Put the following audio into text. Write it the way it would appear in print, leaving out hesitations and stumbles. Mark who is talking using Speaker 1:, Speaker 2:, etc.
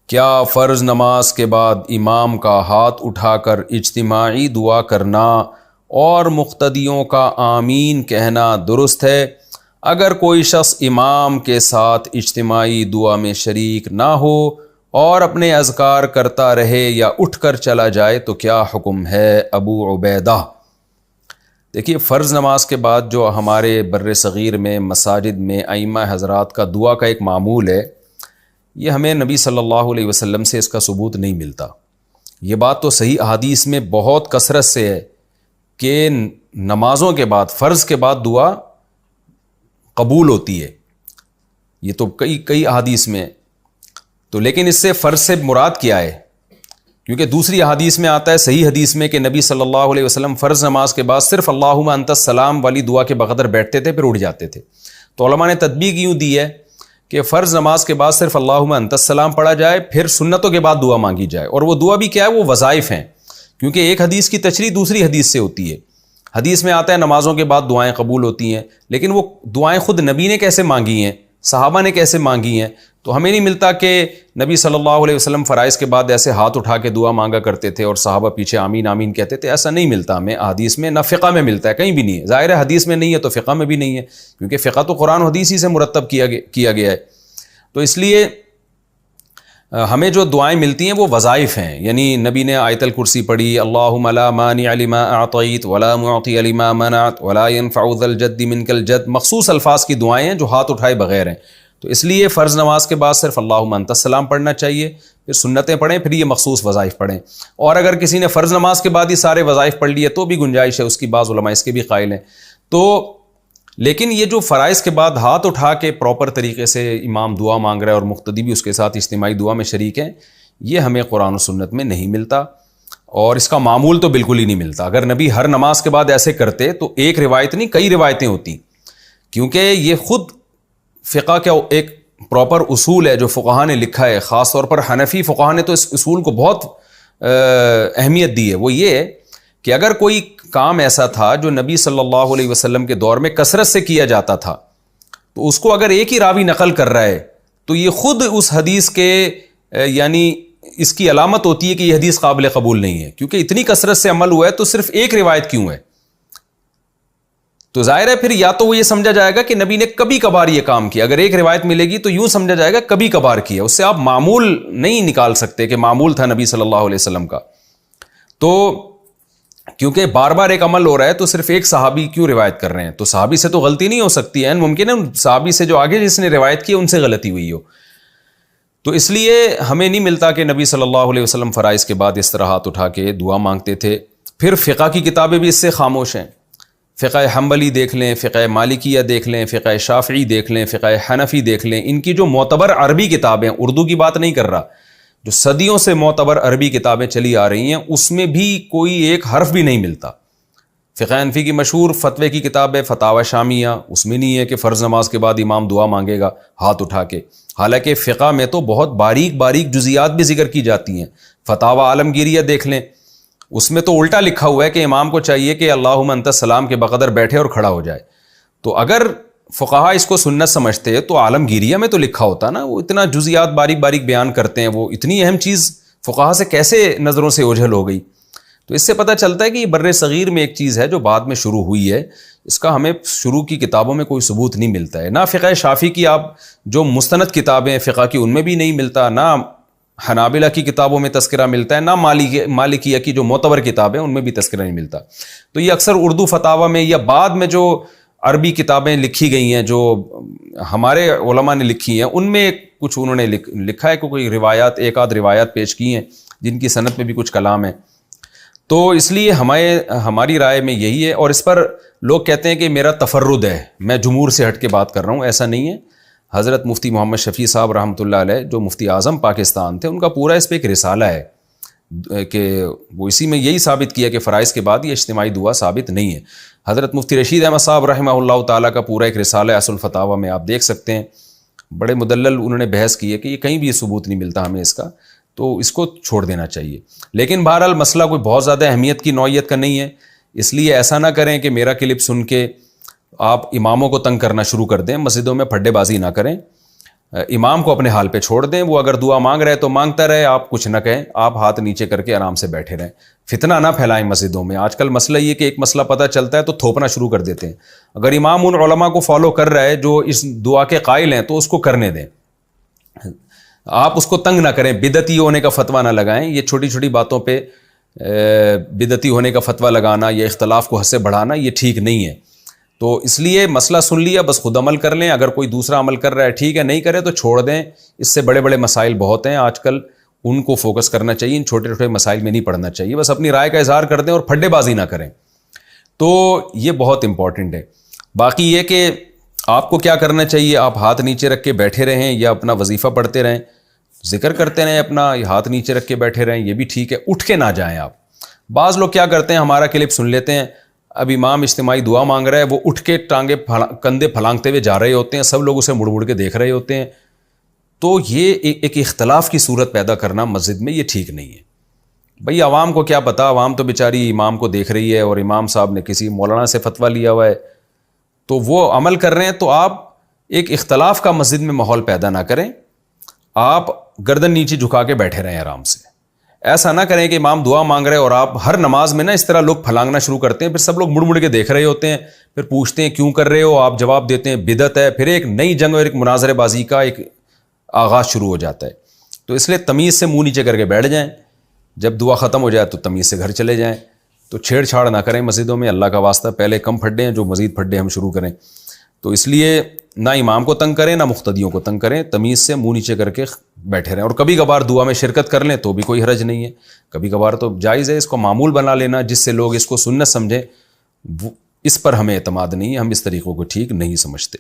Speaker 1: کیا فرض نماز کے بعد امام کا ہاتھ اٹھا کر اجتماعی دعا کرنا اور مقتدیوں کا آمین کہنا درست ہے؟ اگر کوئی شخص امام کے ساتھ اجتماعی دعا میں شریک نہ ہو اور اپنے اذکار کرتا رہے یا اٹھ کر چلا جائے تو کیا حکم ہے؟ ابو عبیدہ۔ دیکھیے، فرض نماز کے بعد جو ہمارے بر صغیر میں مساجد میں ائمہ حضرات کا دعا کا ایک معمول ہے، یہ ہمیں نبی صلی اللہ علیہ وسلم سے اس کا ثبوت نہیں ملتا۔ یہ بات تو صحیح احادیث میں بہت کثرت سے ہے کہ نمازوں کے بعد، فرض کے بعد دعا قبول ہوتی ہے، یہ تو کئی احادیث میں۔ تو لیکن اس سے فرض سے مراد کیا ہے؟ کیونکہ دوسری احادیث میں آتا ہے، صحیح حدیث میں، کہ نبی صلی اللہ علیہ وسلم فرض نماز کے بعد صرف اللہم انت السلام والی دعا کے بقدر بیٹھتے تھے، پھر اٹھ جاتے تھے۔ تو علماء نے تطبیق یوں دی ہے کہ فرض نماز کے بعد صرف اللہم انت السلام پڑھا جائے، پھر سنتوں کے بعد دعا مانگی جائے، اور وہ دعا بھی کیا ہے؟ وہ وظائف ہیں، کیونکہ ایک حدیث کی تشریح دوسری حدیث سے ہوتی ہے۔ حدیث میں آتا ہے نمازوں کے بعد دعائیں قبول ہوتی ہیں، لیکن وہ دعائیں خود نبی نے کیسے مانگی ہیں، صحابہ نے کیسے مانگی ہیں؟ تو ہمیں نہیں ملتا کہ نبی صلی اللہ علیہ وسلم فرائض کے بعد ایسے ہاتھ اٹھا کے دعا مانگا کرتے تھے اور صحابہ پیچھے آمین آمین کہتے تھے، ایسا نہیں ملتا ہمیں حدیث میں، نہ فقہ میں ملتا ہے، کہیں بھی نہیں ہے۔ ظاہر ہے حدیث میں نہیں ہے تو فقہ میں بھی نہیں ہے، کیونکہ فقہ تو قرآن و حدیث ہی سے مرتب کیا گیا ہے۔ تو اس لیے ہمیں جو دعائیں ملتی ہیں وہ وظائف ہیں، یعنی نبی نے آیت الکرسی پڑھی، اللہم لا مانع لما اعطیت ولا معطی لما منعت ولا ينفع ذا الجد منک الجد، مخصوص الفاظ کی دعائیں ہیں جو ہاتھ اٹھائے بغیر ہیں۔ تو اس لیے فرض نماز کے بعد صرف اللہم انت السلام پڑھنا چاہیے، پھر سنتیں پڑھیں، پھر یہ مخصوص وظائف پڑھیں۔ اور اگر کسی نے فرض نماز کے بعد ہی سارے وظائف پڑھ لیے تو بھی گنجائش ہے اس کی، بعض علماء اس کے بھی قائل ہیں۔ تو لیکن یہ جو فرائض کے بعد ہاتھ اٹھا کے پراپر طریقے سے امام دعا مانگ رہا ہے اور مقتدی بھی اس کے ساتھ اجتماعی دعا میں شریک ہیں، یہ ہمیں قرآن و سنت میں نہیں ملتا، اور اس کا معمول تو بالکل ہی نہیں ملتا۔ اگر نبی ہر نماز کے بعد ایسے کرتے تو ایک روایت نہیں، کئی روایتیں ہوتی، کیونکہ یہ خود فقہ کا ایک پراپر اصول ہے جو فقہا نے لکھا ہے، خاص طور پر حنفی فقہا نے تو اس اصول کو بہت اہمیت دی ہے۔ وہ یہ ہے کہ اگر کوئی کام ایسا تھا جو نبی صلی اللہ علیہ وسلم کے دور میں کثرت سے کیا جاتا تھا، تو اس کو اگر ایک ہی راوی نقل کر رہا ہے تو یہ خود اس حدیث کے یعنی اس کی علامت ہوتی ہے کہ یہ حدیث قابل قبول نہیں ہے، کیونکہ اتنی کثرت سے عمل ہوا ہے تو صرف ایک روایت کیوں ہے؟ تو ظاہر ہے پھر یا تو وہ یہ سمجھا جائے گا کہ نبی نے کبھی کبھار یہ کام کیا، اگر ایک روایت ملے گی تو یوں سمجھا جائے گا کبھی کبھار کیا، اس سے آپ معمول نہیں نکال سکتے کہ معمول تھا نبی صلی اللہ علیہ وسلم کا۔ تو کیونکہ بار بار ایک عمل ہو رہا ہے تو صرف ایک صحابی کیوں روایت کر رہے ہیں؟ تو صحابی سے تو غلطی نہیں ہو سکتی ہے، ممکن ہے صحابی سے جو آگے جس نے روایت کی ان سے غلطی ہوئی ہو۔ تو اس لیے ہمیں نہیں ملتا کہ نبی صلی اللہ علیہ وسلم فرائض کے بعد اس طرح ہاتھ اٹھا کے دعا مانگتے تھے۔ پھر فقہ کی کتابیں بھی اس سے خاموش ہیں، فقہ حنبلی دیکھ لیں، فقہ مالکیہ دیکھ لیں، فقہ شافعی دیکھ لیں، فقہ حنفی دیکھ لیں، ان کی جو معتبر عربی کتابیں، اردو کی بات نہیں کر رہا، جو صدیوں سے معتبر عربی کتابیں چلی آ رہی ہیں، اس میں بھی کوئی ایک حرف بھی نہیں ملتا۔ فقہ حنفی کی مشہور فتوے کی کتاب ہے فتاوی شامیہ، اس میں نہیں ہے کہ فرض نماز کے بعد امام دعا مانگے گا ہاتھ اٹھا کے، حالانکہ فقہ میں تو بہت باریک باریک جزیات بھی ذکر کی جاتی ہیں۔ فتاوی عالمگیریہ دیکھ لیں، اس میں تو الٹا لکھا ہوا ہے کہ امام کو چاہیے کہ اللہم انت السلام کے بقدر بیٹھے اور کھڑا ہو جائے۔ تو اگر فقہا اس کو سنت سمجھتے تو عالمگیریہ میں تو لکھا ہوتا نا، وہ اتنا جزیات باریک باریک بیان کرتے ہیں، وہ اتنی اہم چیز فقہا سے کیسے نظروں سے اوجھل ہو گئی؟ تو اس سے پتہ چلتا ہے کہ یہ بر صغیر میں ایک چیز ہے جو بعد میں شروع ہوئی ہے، اس کا ہمیں شروع کی کتابوں میں کوئی ثبوت نہیں ملتا ہے، نہ فقہ شافعی کی آپ جو مستند کتابیں فقہ کی ان میں بھی نہیں ملتا، نہ حنابلہ کی کتابوں میں تذکرہ ملتا ہے، نہ مالکیہ کی جو معتبر کتابیں ان میں بھی تذکرہ نہیں ملتا۔ تو یہ اکثر اردو فتاوی میں یا بعد میں جو عربی کتابیں لکھی گئی ہیں جو ہمارے علماء نے لکھی ہیں، ان میں کچھ انہوں نے لکھا ہے کہ کوئی روایات، ایک آدھ روایات پیش کی ہیں جن کی سند میں بھی کچھ کلام ہے۔ تو اس لیے ہماری رائے میں یہی ہے، اور اس پر لوگ کہتے ہیں کہ میرا تفرد ہے، میں جمہور سے ہٹ کے بات کر رہا ہوں، ایسا نہیں ہے۔ حضرت مفتی محمد شفیع صاحب رحمۃ اللہ علیہ جو مفتی اعظم پاکستان تھے، ان کا پورا اس پہ ایک رسالہ ہے کہ وہ اسی میں یہی ثابت کیا کہ فرائض کے بعد یہ اجتماعی دعا ثابت نہیں ہے۔ حضرت مفتی رشید احمد صاحب رحمہ اللہ تعالیٰ کا پورا ایک رسالہ ہے اصل الفتاوی میں، آپ دیکھ سکتے ہیں، بڑے مدلل انہوں نے بحث کی ہے کہ یہ کہیں بھی یہ ثبوت نہیں ملتا ہمیں اس کا، تو اس کو چھوڑ دینا چاہیے۔ لیکن بہرحال مسئلہ کوئی بہت زیادہ اہمیت کی نوعیت کا نہیں ہے، اس لیے ایسا نہ کریں کہ میرا کلپ سن کے آپ اماموں کو تنگ کرنا شروع کر دیں، مسجدوں میں پھڈے بازی نہ کریں۔ امام کو اپنے حال پہ چھوڑ دیں، وہ اگر دعا مانگ رہے تو مانگتا رہے، آپ کچھ نہ کہیں، آپ ہاتھ نیچے کر کے آرام سے بیٹھے رہیں، فتنہ نہ پھیلائیں مسجدوں میں۔ آج کل مسئلہ یہ کہ ایک مسئلہ پتہ چلتا ہے تو تھوپنا شروع کر دیتے ہیں۔ اگر امام ان علماء کو فالو کر رہا ہے جو اس دعا کے قائل ہیں تو اس کو کرنے دیں، آپ اس کو تنگ نہ کریں، بدعتی ہونے کا فتویٰ نہ لگائیں۔ یہ چھوٹی چھوٹی باتوں پہ بدعتی ہونے کا فتویٰ لگانا یا اختلاف کو حد سے بڑھانا یہ ٹھیک نہیں ہے۔ تو اس لیے مسئلہ سن لیا، بس خود عمل کر لیں، اگر کوئی دوسرا عمل کر رہا ہے ٹھیک ہے، نہیں کرے تو چھوڑ دیں۔ اس سے بڑے بڑے مسائل بہت ہیں آج کل، ان کو فوکس کرنا چاہیے، ان چھوٹے چھوٹے مسائل میں نہیں پڑھنا چاہیے، بس اپنی رائے کا اظہار کر دیں اور پھڈے بازی نہ کریں۔ تو یہ بہت امپورٹنٹ ہے۔ باقی یہ کہ آپ کو کیا کرنا چاہیے، آپ ہاتھ نیچے رکھ کے بیٹھے رہیں یا اپنا وظیفہ پڑھتے رہیں، ذکر کرتے رہیں، اپنا ہاتھ نیچے رکھ کے بیٹھے رہیں، یہ بھی ٹھیک ہے، اٹھ کے نہ جائیں آپ۔ بعض لوگ کیا کرتے ہیں، ہمارا کلپ سن لیتے ہیں، اب امام اجتماعی دعا مانگ رہا ہے، وہ اٹھ کے ٹانگیں کندھے پھلانگتے ہوئے جا رہے ہوتے ہیں، سب لوگ اسے مڑ مڑ کے دیکھ رہے ہوتے ہیں، تو یہ ایک اختلاف کی صورت پیدا کرنا مسجد میں یہ ٹھیک نہیں ہے۔ بھئی عوام کو کیا پتہ، عوام تو بیچاری امام کو دیکھ رہی ہے اور امام صاحب نے کسی مولانا سے فتویٰ لیا ہوا ہے تو وہ عمل کر رہے ہیں، تو آپ ایک اختلاف کا مسجد میں ماحول پیدا نہ کریں، آپ گردن نیچے جھکا کے بیٹھے رہیں آرام سے۔ ایسا نہ کریں کہ امام دعا مانگ رہے اور آپ ہر نماز میں نا اس طرح لوگ پھلانگنا شروع کرتے ہیں، پھر سب لوگ مڑ مڑ کے دیکھ رہے ہوتے ہیں، پھر پوچھتے ہیں کیوں کر رہے ہو، آپ جواب دیتے ہیں بدعت ہے، پھر ایک نئی جنگ اور ایک مناظرے بازی کا ایک آغاز شروع ہو جاتا ہے۔ تو اس لیے تمیز سے منہ نیچے کر کے بیٹھ جائیں، جب دعا ختم ہو جائے تو تمیز سے گھر چلے جائیں۔ تو چھیڑ چھاڑ نہ کریں مسجدوں میں، اللہ کا واسطہ، پہلے کم پھڈے ہیں جو مزید پھڈے ہم شروع کریں۔ تو اس لیے نہ امام کو تنگ کریں نہ مقتدیوں کو تنگ کریں، تمیز سے منہ نیچے کر کے بیٹھے رہیں، اور کبھی کبھار دعا میں شرکت کر لیں تو بھی کوئی حرج نہیں ہے، کبھی کبھار تو جائز ہے، اس کو معمول بنا لینا جس سے لوگ اس کو سنت سمجھیں، اس پر ہمیں اعتماد نہیں ہے، ہم اس طریقوں کو ٹھیک نہیں سمجھتے۔